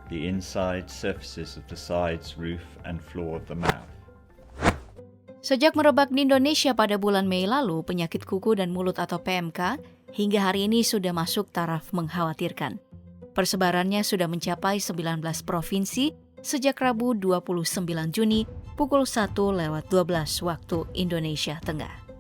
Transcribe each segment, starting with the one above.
the inside surfaces of the sides, roof, and floor of the mouth. Sejak merebak di Indonesia pada bulan Mei lalu, penyakit kuku dan mulut atau PMK hingga hari ini sudah masuk taraf mengkhawatirkan. Persebarannya sudah mencapai 19 provinsi sejak Rabu 29 Juni pukul 1:12 waktu Indonesia Tengah.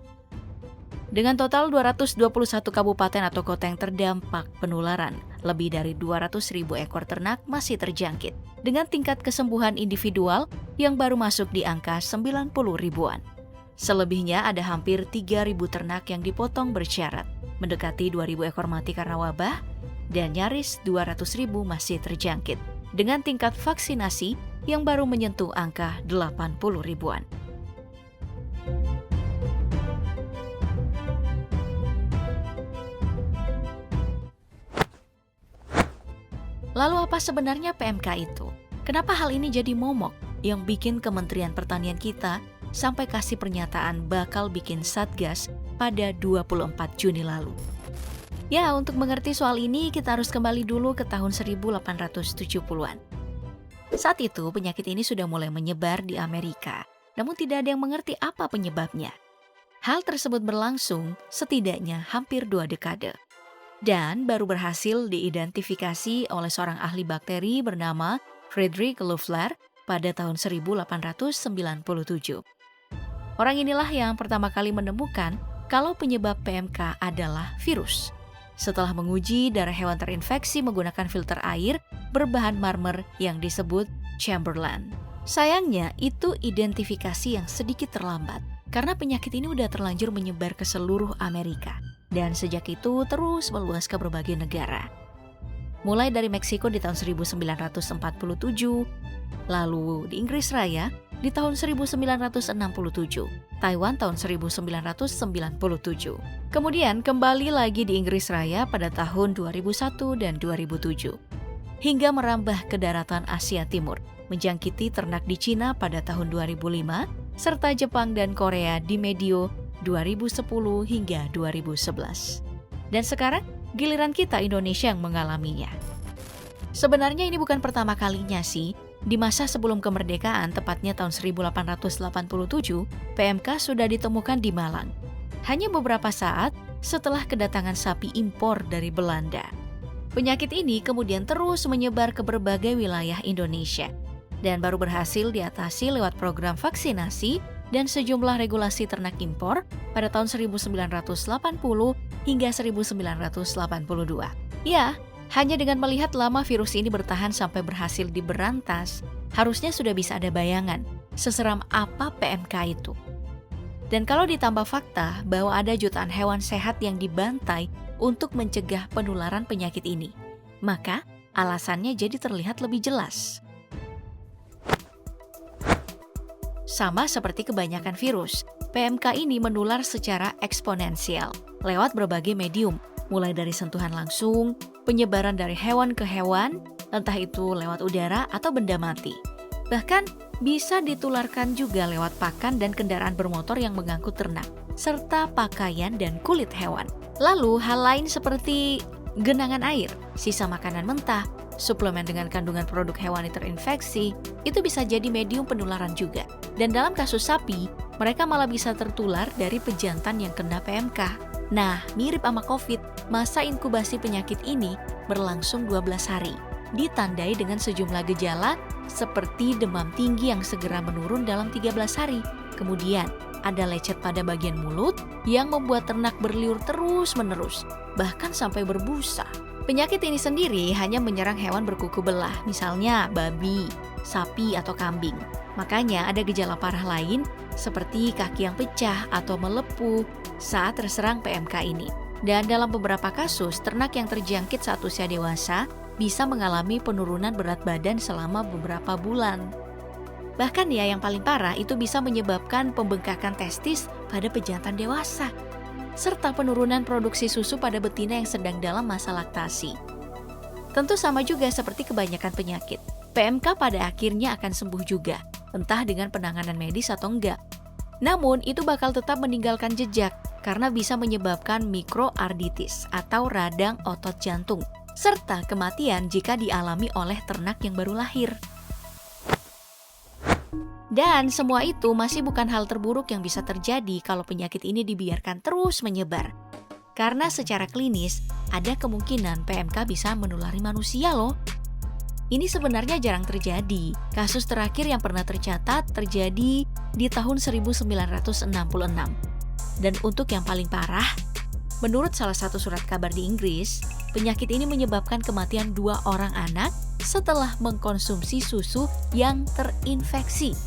Dengan total 221 kabupaten atau kota yang terdampak penularan, lebih dari 200.000 ekor ternak masih terjangkit, dengan tingkat kesembuhan individual yang baru masuk di angka 90 ribuan. Selebihnya ada hampir 3.000 ternak yang dipotong bersyarat, mendekati 2.000 ekor mati karena wabah, dan nyaris 200.000 masih terjangkit, dengan tingkat vaksinasi yang baru menyentuh angka 80 ribuan. Lalu apa sebenarnya PMK itu? Kenapa hal ini jadi momok yang bikin Kementerian Pertanian kita sampai kasih pernyataan bakal bikin Satgas pada 24 Juni lalu? Ya, untuk mengerti soal ini kita harus kembali dulu ke tahun 1870-an. Saat itu penyakit ini sudah mulai menyebar di Amerika, namun tidak ada yang mengerti apa penyebabnya. Hal tersebut berlangsung setidaknya hampir 2 dekade. Dan baru berhasil diidentifikasi oleh seorang ahli bakteri bernama Frederick Loeffler pada tahun 1897. Orang inilah yang pertama kali menemukan kalau penyebab PMK adalah virus. Setelah menguji darah hewan terinfeksi menggunakan filter air berbahan marmer yang disebut Chamberlain. Sayangnya itu identifikasi yang sedikit terlambat karena penyakit ini udah terlanjur menyebar ke seluruh Amerika. Dan sejak itu terus meluas ke berbagai negara. Mulai dari Meksiko di tahun 1947, lalu di Inggris Raya di tahun 1967, Taiwan tahun 1997. Kemudian kembali lagi di Inggris Raya pada tahun 2001 dan 2007. Hingga merambah ke daratan Asia Timur, menjangkiti ternak di Cina pada tahun 2005, serta Jepang dan Korea di medio 2010 hingga 2011. Dan sekarang giliran kita Indonesia yang mengalaminya. Sebenarnya ini bukan pertama kalinya sih. Di masa sebelum kemerdekaan, tepatnya tahun 1887, PMK sudah ditemukan di Malang. Hanya beberapa saat setelah kedatangan sapi impor dari Belanda. Penyakit ini kemudian terus menyebar ke berbagai wilayah Indonesia dan baru berhasil diatasi lewat program vaksinasi dan sejumlah regulasi ternak impor pada tahun 1980 hingga 1982. Ya, hanya dengan melihat lama virus ini bertahan sampai berhasil diberantas, harusnya sudah bisa ada bayangan seseram apa PMK itu. Dan kalau ditambah fakta bahwa ada jutaan hewan sehat yang dibantai untuk mencegah penularan penyakit ini, maka alasannya jadi terlihat lebih jelas. Sama seperti kebanyakan virus, PMK ini menular secara eksponensial lewat berbagai medium, mulai dari sentuhan langsung, penyebaran dari hewan ke hewan, entah itu lewat udara atau benda mati. Bahkan bisa ditularkan juga lewat pakan dan kendaraan bermotor yang mengangkut ternak, serta pakaian dan kulit hewan. Lalu hal lain seperti genangan air, sisa makanan mentah, suplemen dengan kandungan produk hewani terinfeksi, itu bisa jadi medium penularan juga. Dan dalam kasus sapi, mereka malah bisa tertular dari pejantan yang kena PMK. Nah, mirip sama COVID, masa inkubasi penyakit ini berlangsung 12 hari. Ditandai dengan sejumlah gejala seperti demam tinggi yang segera menurun dalam 13 hari. Kemudian, ada lecet pada bagian mulut yang membuat ternak berliur terus-menerus, bahkan sampai berbusa. Penyakit ini sendiri hanya menyerang hewan berkuku belah, misalnya babi, sapi, atau kambing. Makanya ada gejala parah lain seperti kaki yang pecah atau melepuh saat terserang PMK ini. Dan dalam beberapa kasus, ternak yang terjangkit saat usia dewasa bisa mengalami penurunan berat badan selama beberapa bulan. Bahkan ya yang paling parah itu bisa menyebabkan pembengkakan testis pada pejantan dewasa, serta penurunan produksi susu pada betina yang sedang dalam masa laktasi. Tentu sama juga seperti kebanyakan penyakit, PMK pada akhirnya akan sembuh juga, entah dengan penanganan medis atau enggak. Namun itu bakal tetap meninggalkan jejak karena bisa menyebabkan mikroarditis atau radang otot jantung, serta kematian jika dialami oleh ternak yang baru lahir. Dan semua itu masih bukan hal terburuk yang bisa terjadi kalau penyakit ini dibiarkan terus menyebar. Karena secara klinis, ada kemungkinan PMK bisa menulari manusia loh. Ini sebenarnya jarang terjadi. Kasus terakhir yang pernah tercatat terjadi di tahun 1966. Dan untuk yang paling parah, menurut salah satu surat kabar di Inggris, penyakit ini menyebabkan kematian 2 orang anak setelah mengkonsumsi susu yang terinfeksi.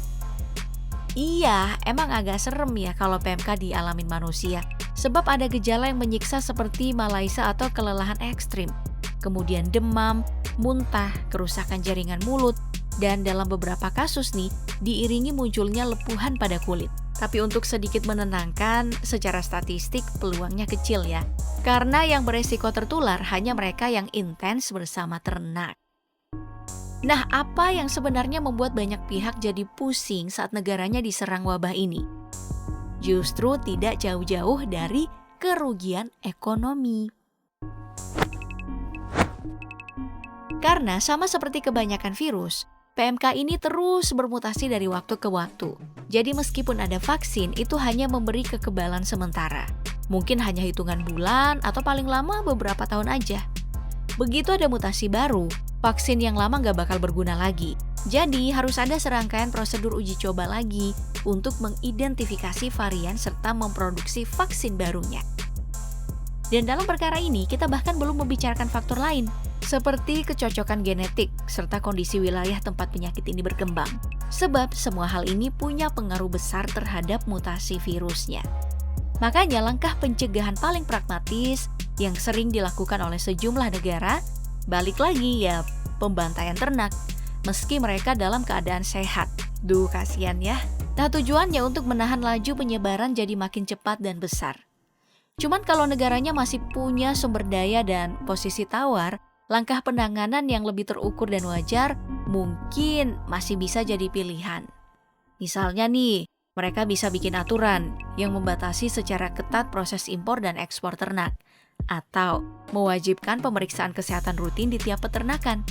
Iya, emang agak serem ya kalau PMK dialamin manusia, sebab ada gejala yang menyiksa seperti malaisa atau kelelahan ekstrim, kemudian demam, muntah, kerusakan jaringan mulut, dan dalam beberapa kasus nih, diiringi munculnya lepuhan pada kulit. Tapi untuk sedikit menenangkan, secara statistik peluangnya kecil ya, karena yang beresiko tertular hanya mereka yang intens bersama ternak. Nah, apa yang sebenarnya membuat banyak pihak jadi pusing saat negaranya diserang wabah ini? Justru tidak jauh-jauh dari kerugian ekonomi. Karena sama seperti kebanyakan virus, PMK ini terus bermutasi dari waktu ke waktu. Jadi meskipun ada vaksin, itu hanya memberi kekebalan sementara. Mungkin hanya hitungan bulan atau paling lama beberapa tahun aja. Begitu ada mutasi baru, vaksin yang lama nggak bakal berguna lagi. Jadi harus ada serangkaian prosedur uji coba lagi untuk mengidentifikasi varian serta memproduksi vaksin barunya. Dan dalam perkara ini kita bahkan belum membicarakan faktor lain, seperti kecocokan genetik serta kondisi wilayah tempat penyakit ini berkembang. Sebab semua hal ini punya pengaruh besar terhadap mutasi virusnya. Makanya langkah pencegahan paling pragmatis yang sering dilakukan oleh sejumlah negara, balik lagi ya pembantaian ternak, meski mereka dalam keadaan sehat. Duh, kasihan ya. Nah, tujuannya untuk menahan laju penyebaran jadi makin cepat dan besar. Cuman kalau negaranya masih punya sumber daya dan posisi tawar, langkah penanganan yang lebih terukur dan wajar mungkin masih bisa jadi pilihan. Misalnya nih, mereka bisa bikin aturan yang membatasi secara ketat proses impor dan ekspor ternak, atau mewajibkan pemeriksaan kesehatan rutin di tiap peternakan.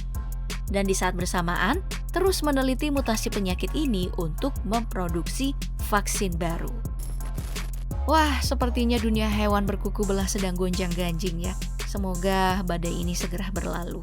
Dan di saat bersamaan, terus meneliti mutasi penyakit ini untuk memproduksi vaksin baru. Wah, sepertinya dunia hewan berkuku belah sedang gonjang-ganjing ya. Semoga badai ini segera berlalu.